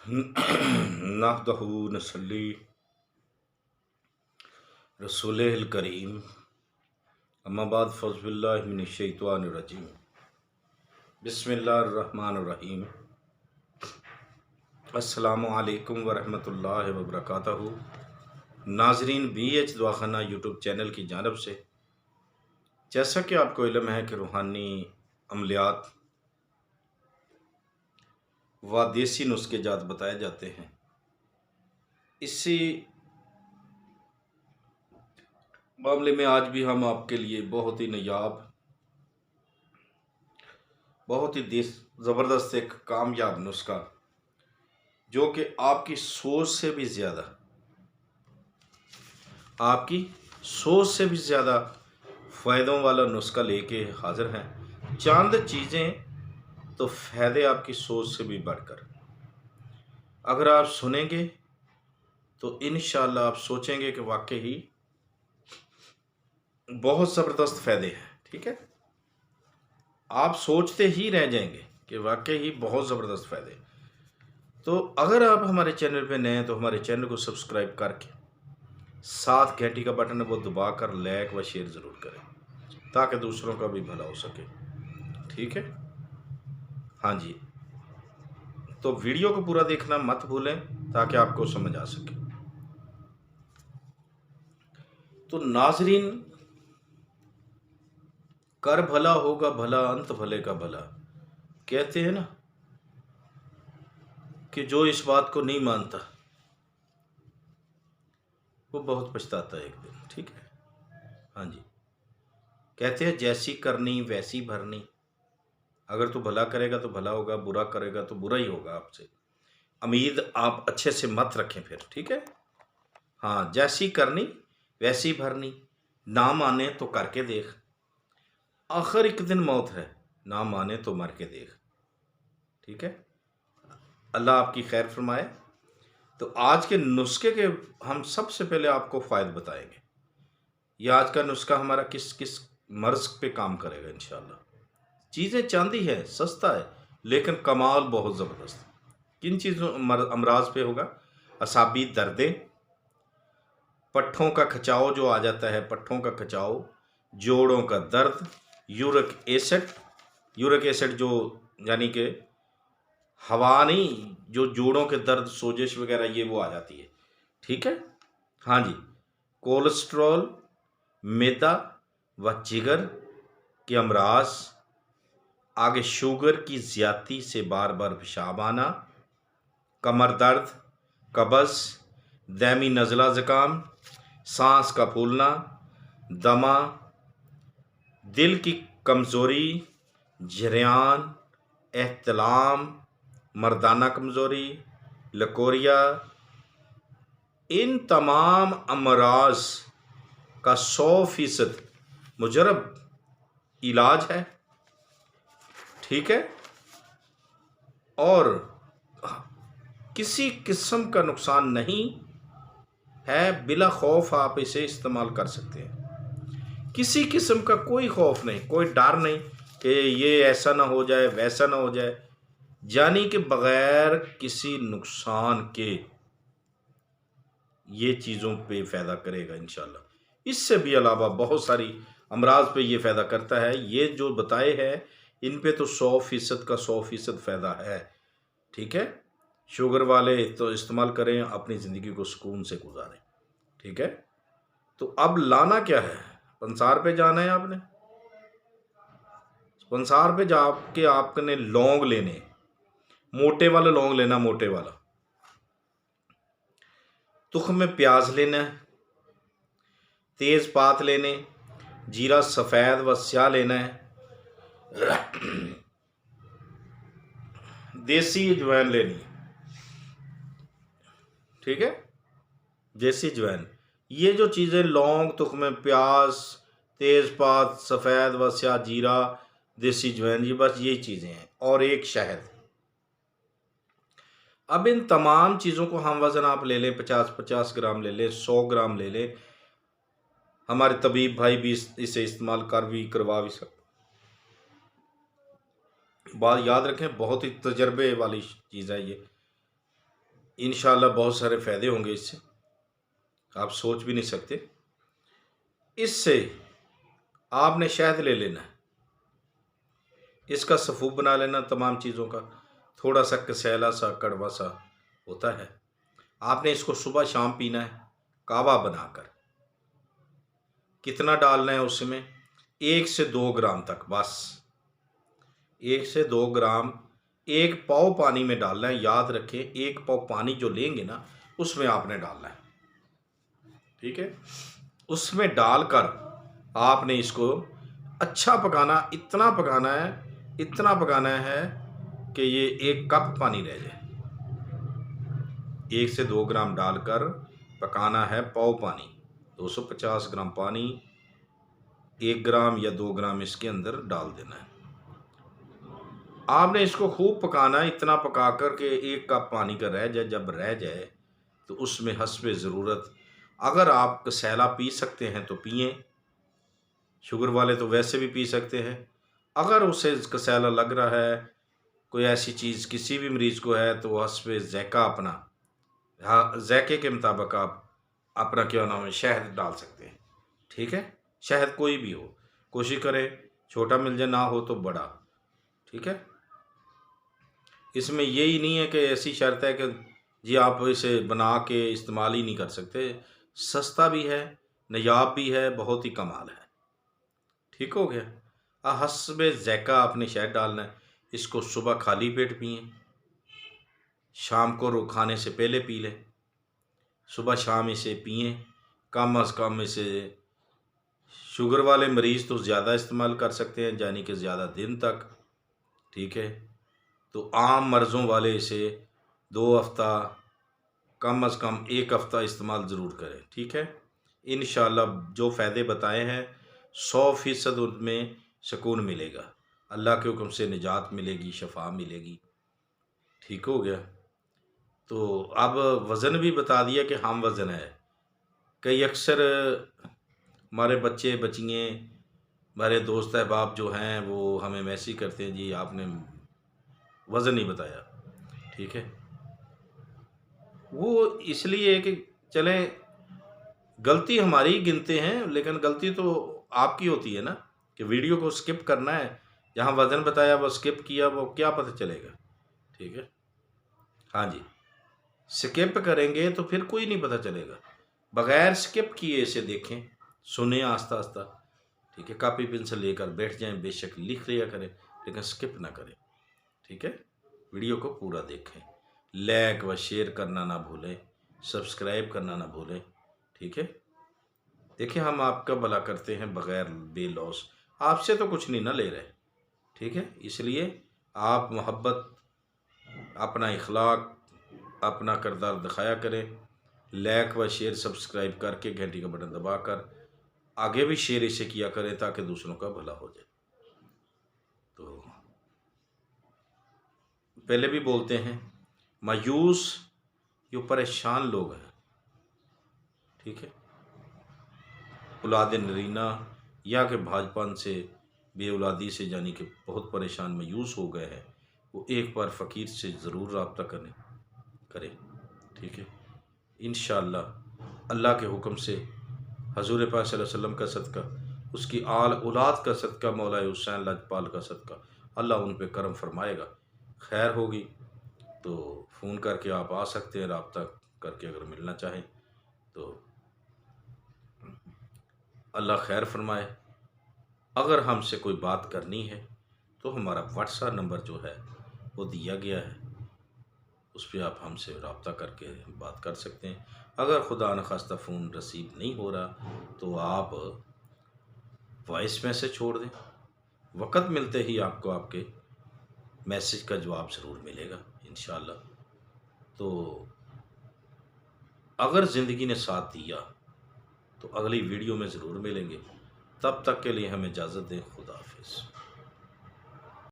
नहदहू नसल्ली रसूलिल करीम अम्मा बाद फ़ौज़बिल्लाहि मिनश्शैतानिर्रजीम बिस्मिल्लाहिर्रहमानिर्रहीम अस्सलामु अलैकुम वरहमतुल्लाहि वबरकातुहू। नाजरीन, BH दवाखाना यूट्यूब चैनल की जानब से, जैसा कि आपको इल्म है कि रूहानी अमलियात व देसी नुस्खे जात बताए जाते हैं, इसी मामले में आज भी हम आपके लिए बहुत ही नायाब, बहुत ही ज़बरदस्त एक कामयाब नुस्खा, जो कि आपकी सोच से भी ज़्यादा फ़ायदों वाला नुस्खा लेके हाज़िर हैं। चंद चीज़ें तो फ़ायदे आपकी सोच से भी बढ़कर, अगर आप सुनेंगे तो इंशाअल्लाह आप सोचेंगे कि वाकई ही बहुत ज़बरदस्त फ़ायदे हैं। ठीक है, आप सोचते ही रह जाएंगे कि वाकई ही बहुत ज़बरदस्त फ़ायदे। तो अगर आप हमारे चैनल पे नए हैं तो हमारे चैनल को सब्सक्राइब करके साथ घंटी का बटन है वो दबा कर लाइक व शेयर ज़रूर करें, ताकि दूसरों का भी भला हो सके। ठीक है, हाँ जी, तो वीडियो को पूरा देखना मत भूलें ताकि आपको समझ आ सके। तो नाजरीन, कर भला होगा भला, अंत भले का भला, कहते हैं ना कि जो इस बात को नहीं मानता वो बहुत पछताता है एक दिन। ठीक है, हाँ जी, कहते हैं जैसी करनी वैसी भरनी। अगर तू भला करेगा तो भला होगा, बुरा करेगा तो बुरा ही होगा। आपसे उम्मीद आप अच्छे से मत रखें फिर। ठीक है, हाँ, जैसी करनी वैसी भरनी, ना माने तो करके देख, आखिर एक दिन मौत है, ना माने तो मर के देख। ठीक है, अल्लाह आपकी खैर फरमाए। तो आज के नुस्खे के हम सबसे पहले आपको फ़ायदे बताएंगे। यह आज का नुस्खा हमारा किस किस मर्ज पे काम करेगा इंशाल्लाह। चीज़ें चांदी है, सस्ता है, लेकिन कमाल बहुत ज़बरदस्त। किन चीज़ों अमराज पे होगा? असाबी दर्दें, पट्ठों का खिंचाव जो आ जाता है, पट्ठों का खिंचाव, जोड़ों का दर्द, यूरिक एसिड जो यानी कि हवा नहीं, जो जोड़ों के दर्द, सोजिश वगैरह ये वो आ जाती है। ठीक है, हाँ जी, कोलेस्ट्रॉल, मैदा व जिगर के अमराज, आगे शुगर की ज़्यादती से बार बार पेशाब आना, कमर दर्द, कब्ज़, दैमी नज़ला ज़ुकाम, सांस का फूलना, दमा, दिल की कमज़ोरी, झरियान, एहतलाम, मर्दाना कमज़ोरी, लकोरिया, इन तमाम अमराज का 100% मुजरब इलाज है। ठीक है, और किसी किस्म का नुकसान नहीं है, बिला खौफ आप इसे इस्तेमाल कर सकते हैं। किसी किस्म का कोई खौफ नहीं, कोई डर नहीं कि ये ऐसा ना हो जाए, वैसा ना हो जाए, यानी कि बग़ैर किसी नुकसान के ये चीज़ों पे फ़ायदा करेगा इंशाल्लाह। इससे भी अलावा बहुत सारी अमराज पे ये फ़ायदा करता है। ये जो बताए हैं इन पे तो 100% का 100% फ़ायदा है। ठीक है, शुगर वाले तो इस्तेमाल करें, अपनी ज़िंदगी को सुकून से गुजारें। ठीक है, तो अब लाना क्या है? पंसार पे जाना है आपने। पंसार पे जाके आपने लौंग लेने, मोटे वाला लौंग लेना, मोटे वाला। तुख में प्याज लेना है, तेज़ पात लेने, जीरा सफ़ेद व स्याह लेना है, देसी अजवाइन लेनी है। ठीक है, देसी अजवाइन, ये जो चीज़ें लौंग, तुख्म प्याज, तेज़पात, सफ़ेद व स्याह जीरा, देसी अजवाइन, ये बस यही चीज़ें हैं, और एक शहद। अब इन तमाम चीज़ों को हम वज़न आप ले लें, 50-50 ग्राम ले लें, 100 ग्राम ले लें। हमारे तबीब भाई भी इसे इस्तेमाल करवा भी सकते। बात याद रखें, बहुत ही तजर्बे वाली चीज़ है ये। इंशाल्लाह बहुत सारे फ़ायदे होंगे इससे, आप सोच भी नहीं सकते। इससे आपने शहद ले लेना है, इसका सफ़ूफ बना लेना तमाम चीज़ों का, थोड़ा सा कसैला सा कड़वा सा होता है। आपने इसको सुबह शाम पीना है कावा बनाकर। कितना डालना है उसमें? 1 से 2 ग्राम तक बस। 1 से 2 ग्राम 1 पाव पानी में डालना है। याद रखें 1 पाव पानी जो लेंगे ना उसमें आपने डालना है, ठीक है। उसमें डालकर आपने इसको अच्छा पकाना, इतना पकाना है कि ये 1 कप पानी रह जाए। 1 से 2 ग्राम डालकर पकाना है पाव पानी। 250 ग्राम पानी 1 ग्राम या 2 ग्राम इसके अंदर डाल देना है। आपने इसको खूब पकाना है, इतना पका कर के 1 कप पानी का रह जाए। जब रह जाए तो उसमें हस्बे ज़रूरत, अगर आप कसैला पी सकते हैं तो पिएं, शुगर वाले तो वैसे भी पी सकते हैं। अगर उसे कसैला लग रहा है, कोई ऐसी चीज़ किसी भी मरीज़ को है, तो हस्बे ज़ायक़ा अपना, हाँ ज़ायक़े के मुताबिक आप अपना क्या नाम है शहद डाल सकते हैं, ठीक है। शहद कोई भी हो, कोशिश करें छोटा मिल जाए, ना हो तो बड़ा, ठीक है। इसमें यही नहीं है कि ऐसी शर्त है कि जी आप इसे बना के इस्तेमाल ही नहीं कर सकते। सस्ता भी है, नायाब भी है, बहुत ही कमाल है। ठीक हो गया। हस्बे ज़ायक़ा आपने शहद डालना है। इसको सुबह खाली पेट पिएं, शाम को खाने से पहले पी लें, सुबह शाम इसे पिएं। कम अज़ कम इसे शुगर वाले मरीज़ तो ज़्यादा इस्तेमाल कर सकते हैं, यानी कि ज़्यादा दिन तक, ठीक है। तो आम मर्ज़ों वाले इसे 2 हफ़्ता, कम अज़ कम 1 हफ़्ता इस्तेमाल ज़रूर करें, ठीक है। इंशाअल्लाह जो फ़ायदे बताए हैं 100% उनमें सुकून मिलेगा, अल्लाह के हुक्म से निजात मिलेगी, शफ़ा मिलेगी, ठीक हो गया। तो अब वज़न भी बता दिया कि हम वज़न है। कई अक्सर हमारे बच्चे बच्चियाँ, हमारे दोस्त अहबाब जो हैं वो हमें मैसेज करते हैं, जी आपने वज़न नहीं बताया, ठीक है। वो इसलिए कि चलें गलती हमारी ही गिनते हैं, लेकिन गलती तो आपकी होती है ना, कि वीडियो को स्किप करना है, जहाँ वज़न बताया वो स्किप किया, वो क्या पता चलेगा, ठीक है। हाँ जी, स्किप करेंगे तो फिर कोई नहीं पता चलेगा। बग़ैर स्किप किए इसे देखें, सुनें आस्ता-आस्ता, ठीक है। कॉपी पेंसिल लेकर बैठ जाएँ, बेशक लिख लिया करें, लेकिन स्किप ना करें, ठीक है। वीडियो को पूरा देखें, लाइक व शेयर करना ना भूलें, सब्सक्राइब करना ना भूलें, ठीक है। देखिए हम आपका भला करते हैं बग़ैर बेलौस, आपसे तो कुछ नहीं ना ले रहे, ठीक है। इसलिए आप मोहब्बत, अपना इखलाक, अपना किरदार दिखाया करें। लाइक व शेयर सब्सक्राइब करके घंटी का बटन दबाकर आगे भी शेयर इसे किया करें ताकि दूसरों का भला हो जाए। तो पहले भी बोलते हैं, मायूस जो परेशान लोग हैं, ठीक है, औलाद नरीना या कि भाजपन से, बे औलादी से, यानी कि बहुत परेशान मायूस हो गए हैं, वो एक बार फ़कीर से ज़रूर रब्ता करें, ठीक है। इंशाअल्लाह अल्लाह के हुक्म से, हज़ूर पाक सल्लल्लाहु अलैहि वसल्लम का सदका, उसकी आल औलाद का सदका, मौला हुसैन लाजपाल का सदका, अल्लाह उन पे करम फरमाएगा। खैर होगी तो फ़ोन करके आप आ सकते हैं, रब्ता करके अगर मिलना चाहें तो अल्लाह खैर फरमाए। अगर हमसे कोई बात करनी है तो हमारा व्हाट्सएप नंबर जो है वो दिया गया है, उस पर आप हमसे रब्ता करके बात कर सकते हैं। अगर खुदा न खास्ता फ़ोन रिसीव नहीं हो रहा तो आप वॉइस मैसेज छोड़ दें, वक़्त मिलते ही आपको आपके मैसेज का जवाब ज़रूर मिलेगा इंशाअल्लाह। तो अगर ज़िंदगी ने साथ दिया तो अगली वीडियो में ज़रूर मिलेंगे। तब तक के लिए हमें इजाज़त दें। खुदा हाफ़िज़।